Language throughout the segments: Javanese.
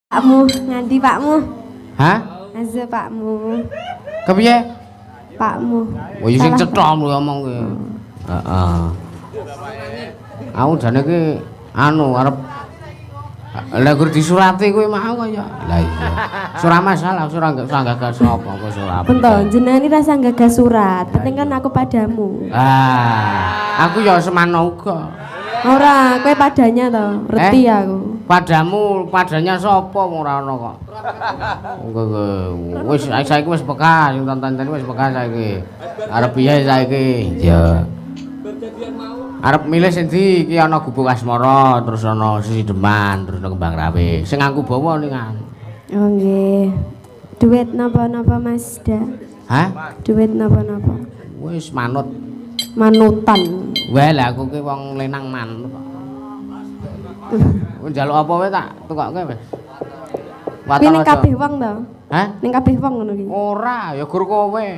Pakmu, nganti pakmu. Hah? Aja pakmu. Kepiye? Pakmu. Oh, ya sing cetha lho ngomong kuwi. Heeh. Aku jane ki anu arep lha gur disurati kuwi mau kaya. Lah iya. Surah masalah, surah gagas sapa kok surah. Pento, jenengan iki rasa gagas surat, penting kan aku padamu. Aku ya semana uga. Ora, kowe padanya to, reti aku. Padanya sapa ora ana kok. Wis saiki wis bekas, sing tonton wis bekas saiki. Arep piye saiki? Ya. Arep milih sing ndi? Iki ana Gubuk Asmara, terus ana Sisi Deman, terus ana Kembang Rawe. Sing aku bawa ningan. Oh nggih. Duit napa-napa Mas Da? Hah? Duit napa-napa? Wis manut. Manutan. Wah, lah aku ki wong lenang manut kok. Njaluk apa wae tak tukokke wis. Kuwi ning kabeh wong to? Hah? Ning kabeh wong ngono ki. Ora, ya gur kowe.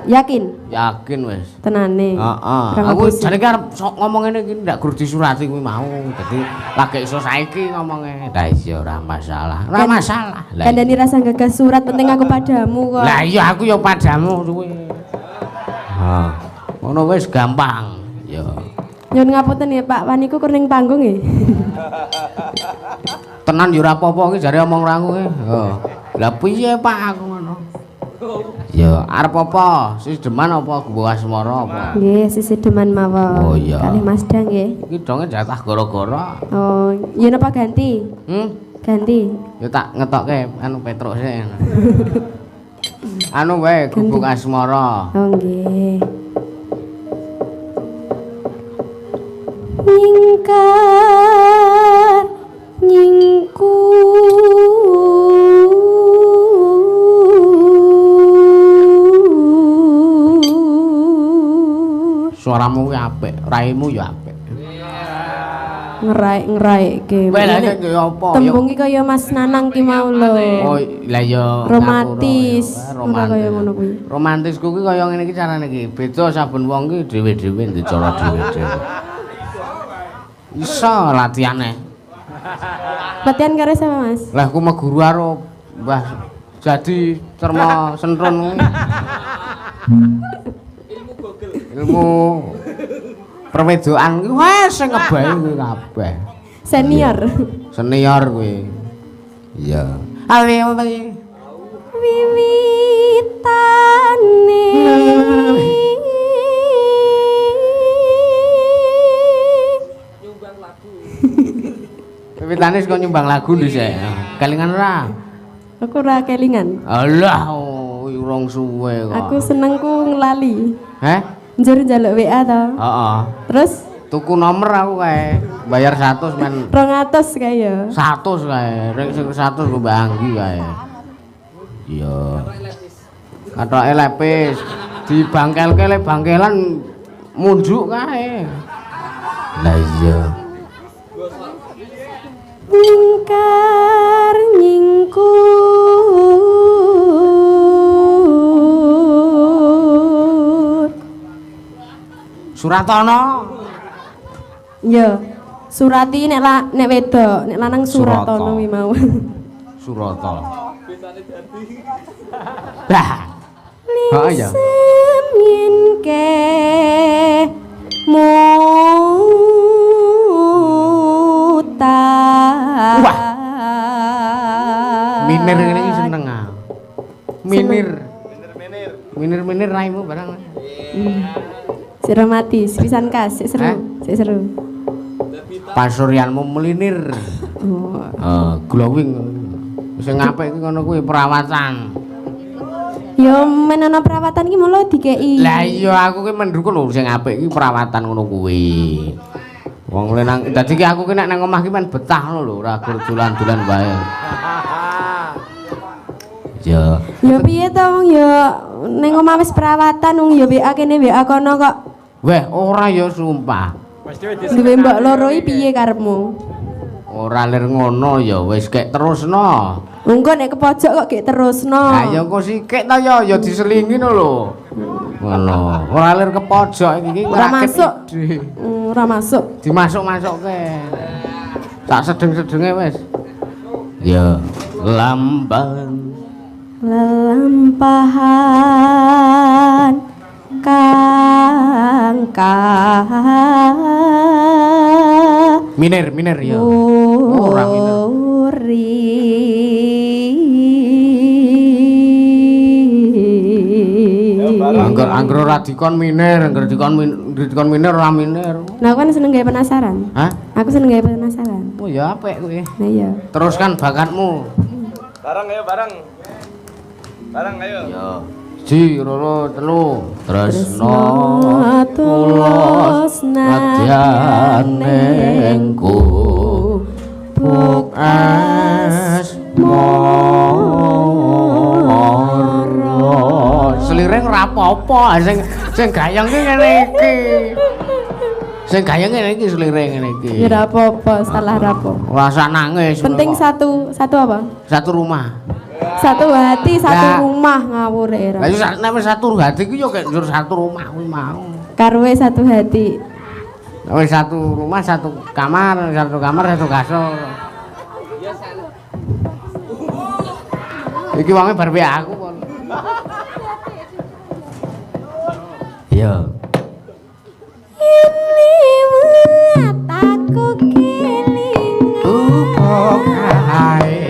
Yakin? Yakin wis. Tenane. Heeh. Aku jane ki arep ngomong ngene iki ndak gur disurati kuwi mau. Dadi lagi iso saiki ngomongnya. Lah iya ora masalah. Ora masalah. Kandhani rasa gagas surat penting aku padamu kok. Lah iya aku ya padamu kuwi. Ha. Ngono wis gampang. Ya. Nyun ngapunten ya Pak, waniku kuning panggung nggih. Tenan ya ora apa-apa iki jare omong rangu ki. Heeh. Lah piye Pak aku ngono? Ya, arep apa? Sisi Deman apa Gubuk Asmara apa? Nggih, Sisi Deman mawon. Oh iya. Kalih Mas Da nggih. Iki donge jatah gara-gara. Oh, ya napa ganti? Ganti. Ya tak ngetokke anu Petruk sik. Anu wae Gubuk Asmara. Oh nggih. Nyingkar nyingku Suaramu kuwi apik, raimu ya apik. Ngerai-ngeraike. Wae lha iki apa? Tembung iki kaya Mas Nanang ki mau lho. Oh, lah ya romantis. Ora kaya ngono kuwi. Romantis kuwi kaya ngene iki carane iki. Beda saben wong ki dhewe-dhewe ndek cara dhewe-dhewe. Iso latihane. Latihan karo sapa Mas? Lah aku mah guru karo Mbah Jadi Cerma Sentrun. Ilmu perwedokan kuwi wis sing ngebahi kuwi kabeh. Senior. Senior kuwi. Iya. Awi Wiwitane Wiwitane kok nyumbang lagu dhisik. Kelingan ora? Aku ora kelingan. Alah, urung suwe kok. Aku senengku nglali. Heh? Njur njaluk WA to. Heeh. Terus Tuku nomor aku kae. Bayar 100 men. 200 kae ya. 100 kae. Rek sing 100 ku Mbak Anggi kae. Iya. Kathoke lepis. Dibangkelke le bangkelan munjuk kae. Lah iya. Nyingkar nyingku Suratana. ya surati nek wedok nek lanang suratono kuwi mau. Surata. Lah. Oh iya. Yen ke muta. Wah. Minir ngene iki seneng ah. Minir. Minir raimu barang. Si romantis, pisan kas, sik seru, sik seru. Pasuryanmu melinir. Oh. Glowing. Sing apik iki ngono kuwi perawatan. Ya men ana perawatan iki mulo dikeki. Lah iya aku ki mendukung lho sing apik iki perawatan ngono kuwi. Wong lenang dadi ki aku ki nek nang omah ki men betah lho ora gur dolan-dolan wae. Ya. Ya piye to wong ya ning omah wis perawatan wong ya WA kene WA kono kok. Weh, ora ya sumpah. Duwe mbok loro iki piye karepmu? Ora lir ngono ya wis kek terusno. Engko nek ke pojok kok gek terusno. Lah ya kok sikik ta ya diselingi lho. Ngono. Ora lir ke pojok iki ora masuk. Ora masuk. Dimasuk-masukke. Tak sedeng-sedenge wis. Ya lampahan lelampahan kangka miner ya ora miner angger ora dikon miner angger dikon miner ora miner. Nah, aku kan seneng gawe penasaran. Hah? Aku seneng gawe penasaran. Oh ya apik kowe. Nah iya. Teruskan bakatmu. Bareng ayo bareng. Bareng ayo. Ya. Ji, loro, telu. Tresno tulus nadyanengku buk asmara. Selireng ora apa-apa, sing gayeng ki ngene iki. Sing gayeng ngene iki selireng ngene iki. Ya ora apa-apa, salah ora apa. Rasa nangis. Penting satu apa? Satu rumah. Satu hati, satu rumah ngawur era. Lah yo nek satu hati ku yo kek njur satu rumah kuwi mau. Karwe satu hati. Wis satu rumah, satu kamar, satu kasur. Iki wonge bar aku pon. Iya. Ini mataku kelingan. Kae.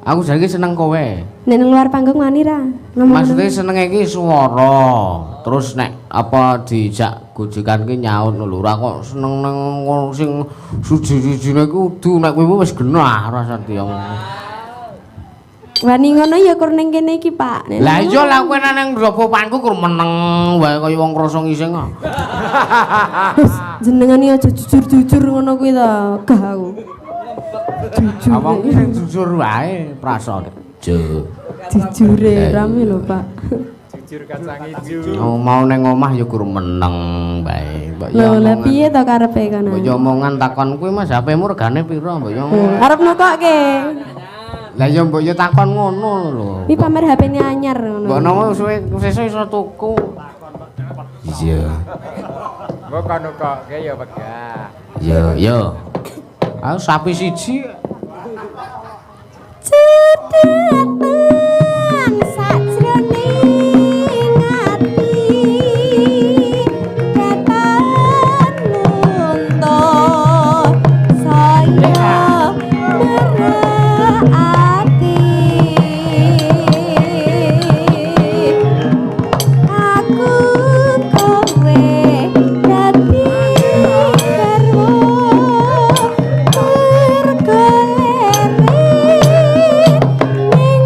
Aku jane seneng kowe. Nek nang luar panggung wani ra? Maksudnya seneng iki swara. Terus nek apa dijak gojekan ki nyaut lho. Ora kok seneng nang sing suji-sujine ku kudu nek kowe wis genah rasa tiyang. Wani ngono ya kur ning kene iki, Pak. Lah iya lah kowe nang dropopanku kur meneng wae kaya wong krasa ngising kok. Jenengan iki aja jujur-jujur ngono kuwi ta, gah aku. Jujur. Awang ki sing jujur wae prasane. Jujure rame lho, Pak. Jujur kacang ijo. Oh, mau nang omah ya kur meneng bae. Mbok ya. Lho, lah piye to karepe kono? Mbok yo omongan takon kuwi Mas HP-mu regane pira, Mbok yo. Arep nukokke. Lah ya mbok yo takon ngono lho. Iki pamer HP-ne anyar ngono. Mbok nomo suwe sesuk iso tuku. Iya. Mbok kono kok ya wegah. Yo. Aku sapi siji. Cedhatan sajroning ati ketan luntur saya merati aku kowe dadi garwa bergoleri ning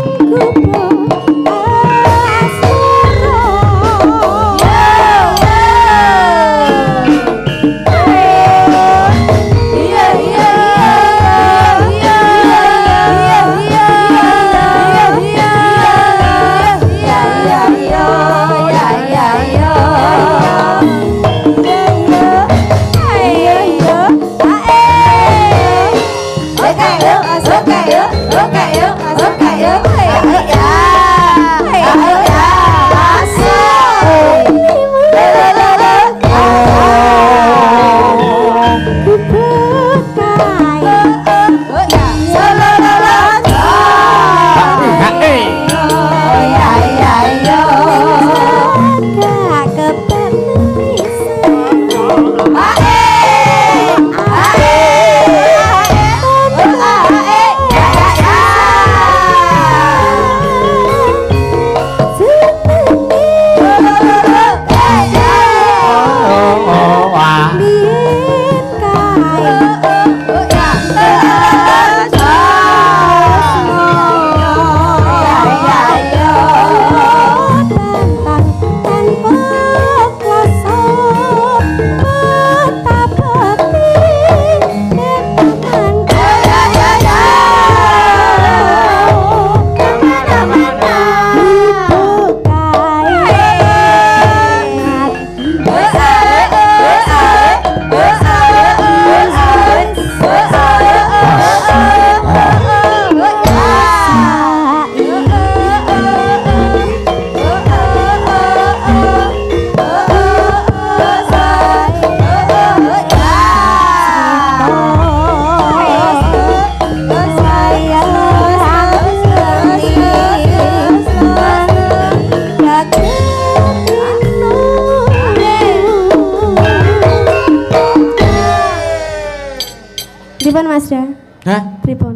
Mazda. Hah? Pripun?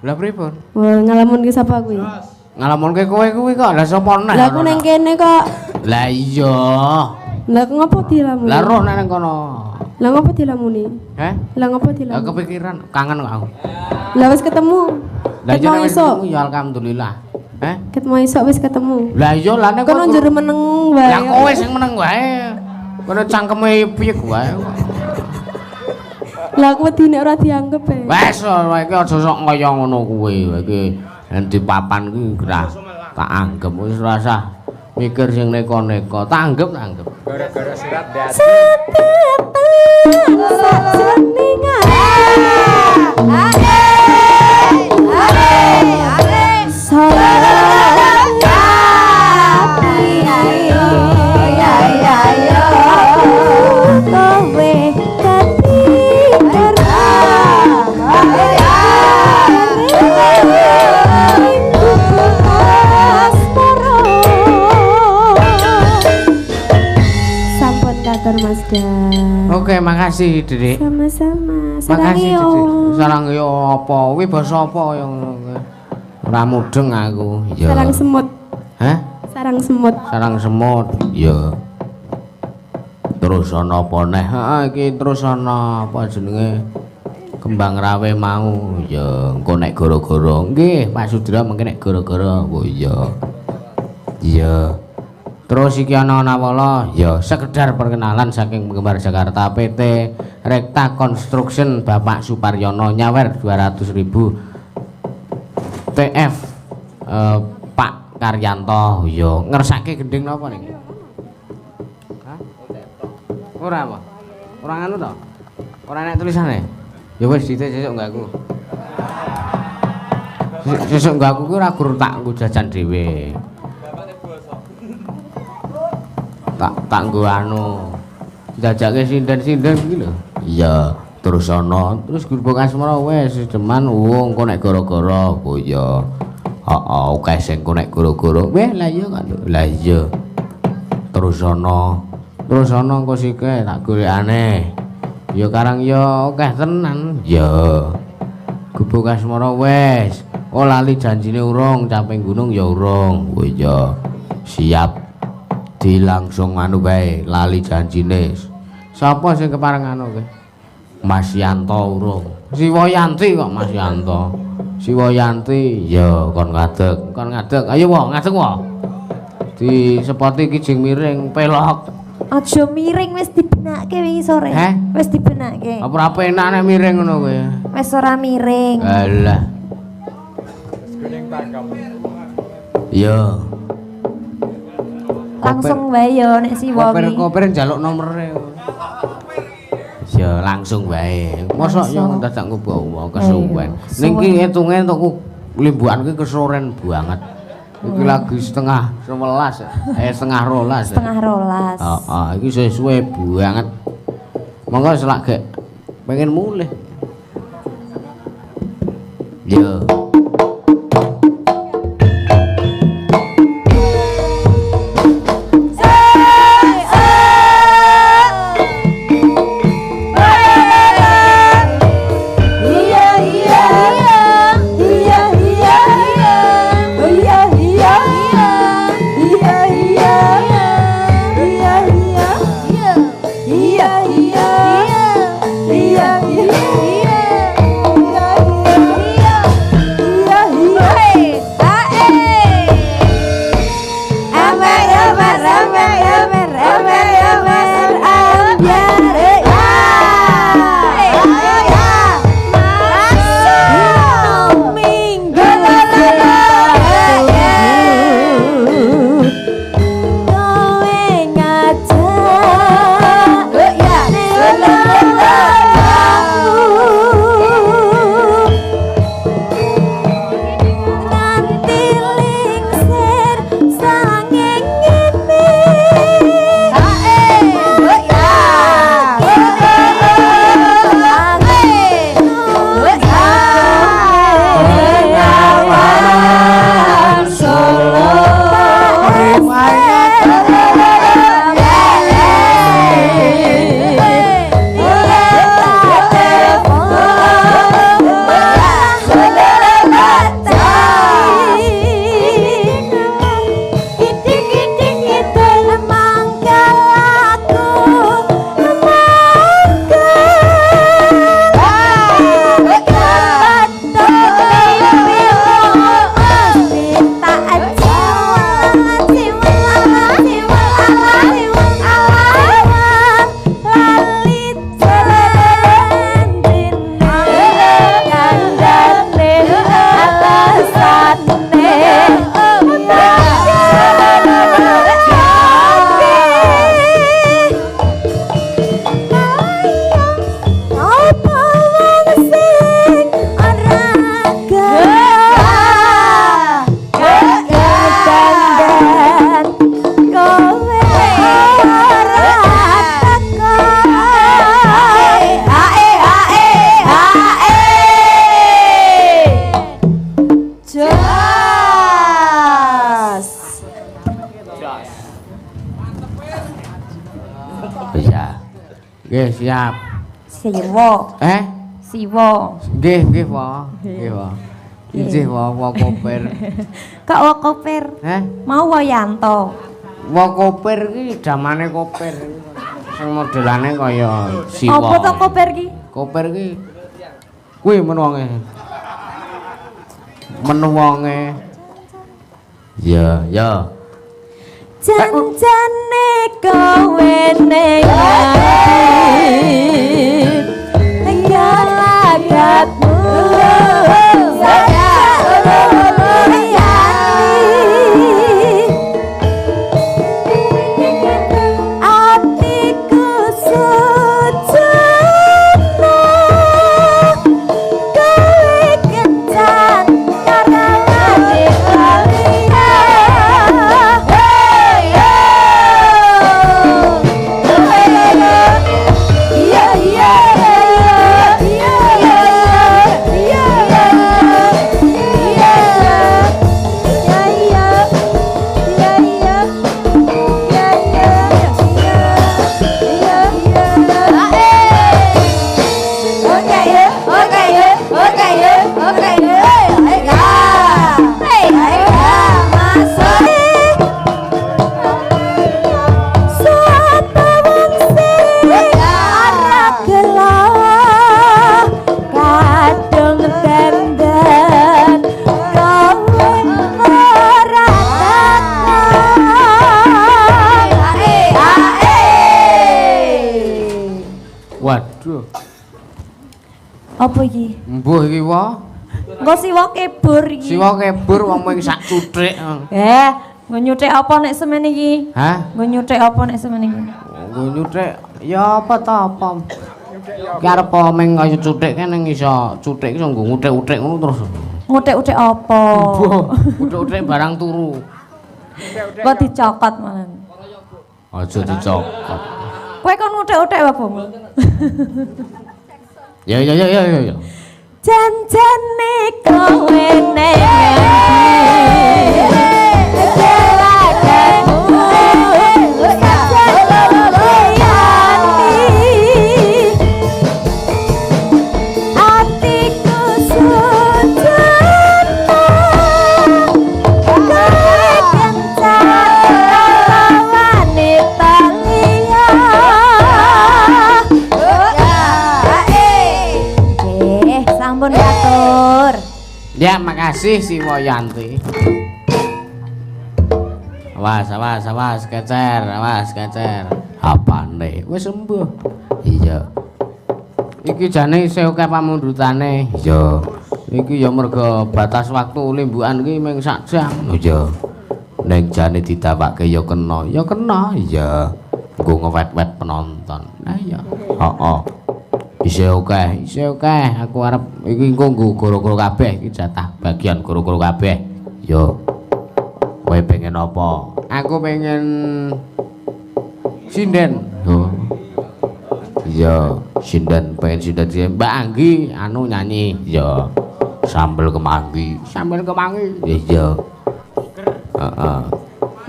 Lah pripun? Wah, ngalamun ki sapa kuwi? Ngalamunke kowe kuwi kok lah sapa neh? Lah aku nang kene kok. Lah iya. Lah ngopo dilamuni? Lah roh nang kono. Lah ngopo dilamuni? Heh? Lah ngopo Lah dilamuni? kepikiran kangen kok aku. Lah wis ketemu. Lah Ketemu jenenge esuk. ya alhamdulillah. Heh? Ketemu esuk wis ketemu. Lah iya lah nek Kono njero meneng wae. Lah kowe sing meneng wae. Kono cangkeme piye wae. Lah aku wedi nek ora dianggep e. Wes ora iki aja sok kaya ngono kuwi. Iki endi papan kuwi ora tak anggap wis ora usah mikir sing neko-neko. Tak anggap. Gara-gara surat dadi. Setetan sajenengan. Mazda. Oke, makasih, Dik. Sama-sama. Makasih, Sarang yo. Dik. Sarang yo apa? Kuwi basa apa yang ora mudeng aku. Ya. Sarang semut. Hah? Sarang semut. Sarang semut. Ya. Terus ana apa neh? Heeh, iki terus ana apa jenenge? Kembang rawe mau. Ya, engko nek gara-gara. Nggih, Pak Sudra mengke nek gara-gara. Oh iya. Iya. Terus iki ana nawala, ya sekedar perkenalan saking penggemar Jakarta PT Rekta Construction Bapak Suparyono nyawer 200.000 TF Pak Karyanto ya ngersake gending napa niki? Hah? Ora apa? Ora anu to? Ora enek tulisane? Ya wis dite sesuk nggaku. Sesuk nggaku kuwi ora gur tak nggo jajan dhewe. tak nggo anu jajake sinden-sinden iki lho. Iya, terus ana terus Gubuk Asmara wis deman engko nek gara-gara oh iya. Heeh, akeh sing engko nek gara-gara. Weh, lah iya kan. Lah iya. Terus ana engko sike tak golekane. Ya karang ya akeh tenan. Ya. Gubuk Asmara wis. Oh lali janjine urung caping gunung ya urung. Oh iya. Siap. Di langsung anu bae lali janjine. Sapa sing kepareng anu kowe? Mas Yanto urung. Siwayanti kok Mas Yanto. Siwayanti ya kon ngadeg. Ayo wae ngadeg wae. Di sepoti iki jeng miring pelok. Aja miring wis dibenake wingi sore. Wis dibenake. Apa penak nek miring ngono kowe? Wis ora miring. Alah. Kuning tangkap. Iya. Langsung wae ya nek siwa iki. Koper njaluk nomere. Ya langsung wae. Mosok yo dadak ngopo kesuwen. Ning ki etunge entukku limbukan ki kesoren banget. Iki lagi setengah 11. Setengah 12. Setengah 12. Heeh, iki suwe banget. Monggo selak gek pengen mulih. Yo. Nggih, siap. Siwa. Siwa. Nggih, Wa. Nggih, Wa. Injih Wa Koper. Kak Wa Koper. Mau Wayanto. Wa Koper iki jamane Koper. Sing modelane kaya Siwa. Apa to Koper ki? Koper ki kuwi men wonge. Men wonge. Ya, ya. Janjane kowe ning ati galagatmu atiku sujuno kowe kencan karawane Waduh. Apa iki? Mbuh iki Wa. Engko siwa kebur iki. Siwa kebur wong mung sak cuthik. Nggo nyuthik apa nek semen iki? Hah? Nggo nyuthik apa nek semen iki? Nggo nyuthik ya apa ta apa. Ki arep meng kaya cuthik kene iso cuthik iso nggo nguthik-uthik ngono terus. Nguthik-uthik apa? Uthik-uthik barang turu. Kok dicokot malah. Aja dicokot. Kowe kon nguthik-uthik apa, Bu? Ya. Janjane kowe ning atiku sujuno kowe kencan lawane taliya. Sampun matur. Ya, makasih si Wayanti. Awas, kecer. Apane? Wis sembuh. Iya. Iki jane isih akeh pamundhutane. Iya. Iki ya merga batas waktu limbukan iki mung sak jam. Iya. Ning jane ditawakke ya kena. Iya. Nggo ngewet-wet penonton. Nah iya. Heeh. Isih akeh. Aku arep iki nggo goro-goro kabeh iki jatah bagian goro-goro kabeh. Yo. Kowe pengen apa? Aku pengen sinden. Oh. Iya, sinden pengen sinden Mbak Anggi anu nyanyi. Iya. Sambel kemangi. Iya. Heeh.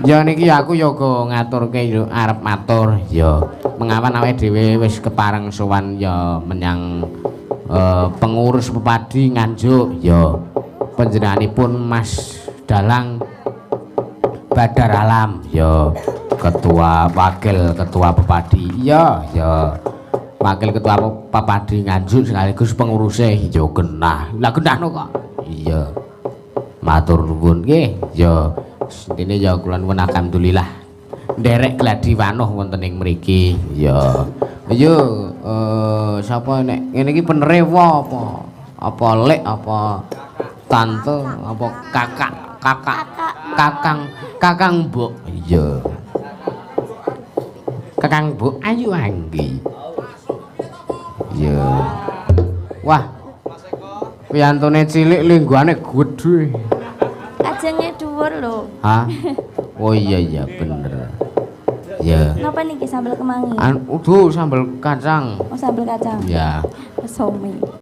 Ya niki aku yoga ngaturke yo arep matur ya mengawan awake dhewe wis kepareng sowan ya menyang pengurus Pepadi Nganjuk ya panjenenganipun Mas Dalang Badar Alam ya wakil ketua Pepadi ya wakil ketua Pepadi Nganjuk sekaligus penguruse ya genah lah genahno kok iya matur nuwun nggih ya dene ya kula nuwun alhamdulillah nderek gladi wanuh wonten ing mriki ya ayo sapa nek ngene iki penere apa lek apa tante apa kakang mbok iya kakang mbok ayu Anggi iya wah piyantune cilik lingguane gedhe Kajenge dhuwur lho. Hah? Oh iya bener. Ya. Napa niki sambel kemangi? Uduh sambel kacang. Oh sambel kacang. Ya. Somi.